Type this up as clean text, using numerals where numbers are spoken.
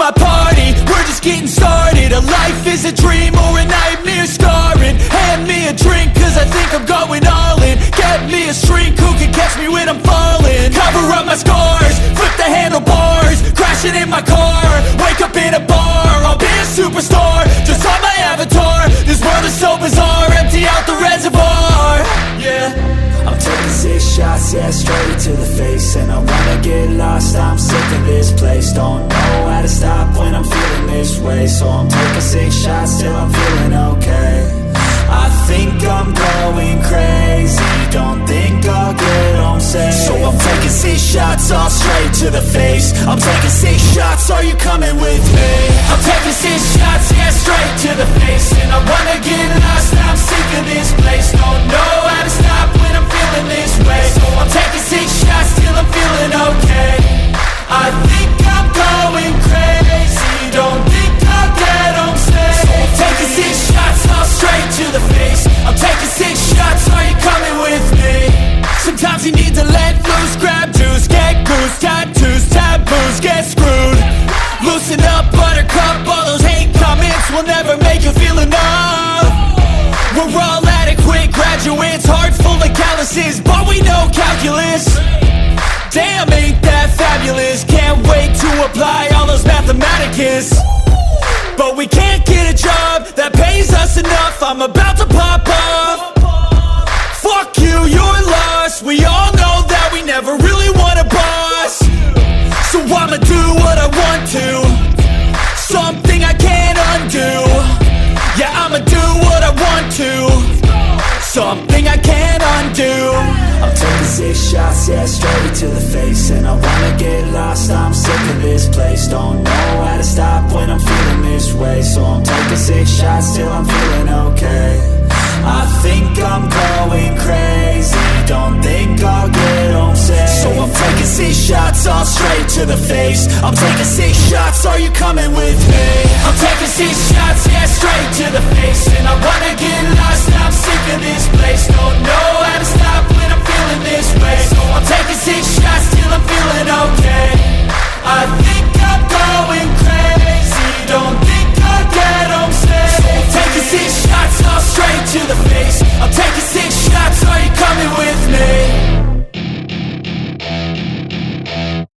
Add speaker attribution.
Speaker 1: my party, we're just getting started. A life is a dream or a nightmare scarring. Hand me a drink cause I think I'm going all in. Get me a shrink who can catch me when I'm falling. Cover up my scars, flip the handlebars, crashing in my car, wake up in a bar. I'll be a superstar, just on my avatar. This world is so bizarre, empty out the reservoir. Yeah,
Speaker 2: I'm taking 6 shots, yeah, straight to the face. And I wanna get lost, I'm sick of this place. Don't know how to stop when I'm feeling this way. So I'm taking 6 shots till I'm feeling okay. I think I'm going crazy, don't think I'll get home safe. So I'm taking 6 shots, all straight to the face. I'm taking 6 shots, are you coming with me?
Speaker 1: I'm taking 6 shots, yeah, straight to the face. And I wanna get lost, I'm sick of this place. Don't know how to stop when I'm feeling this way. So I'm taking 6 shots till I'm feeling okay. I think I'm going crazy, don't think I'll get home safe. So I'm taking 6 shots, all straight to the face. I'm taking 6 shots, are you coming with me? Sometimes you need to let loose, grab juice, get goose, tattoos, taboos, get screwed. Loosen up, buttercup, all those hate comments will never make you feel enough. We're all adequate graduates, heart full of calluses, but we know calculus. Damn, ain't that fabulous? Can't wait to apply all those mathematicus. But we can't get a job that pays us enough. I'm about to pop off. Fuck you, you're lost. We all know that we never really want a boss. So I'ma do what I want to, something I can't undo. Yeah, I'ma do what I want to, something I can't undo.
Speaker 2: I'm taking 6 shots, yeah, straight to the face. And I wanna get lost, I'm sick of this place. Don't know how to stop when I'm feeling this way. So I'm taking 6 shots till I'm feeling okay. I think I'm going crazy, don't think I'll get home safe. So I'm taking 6 shots, all straight to the face. I'm taking 6 shots, are you coming with me?
Speaker 1: I'm taking 6 shots, yeah, straight to the face. And I wanna get lost, I'm sick of this place. Don't know how to stop when I'm feeling this way. So I'm taking 6 shots till I'm feeling okay. I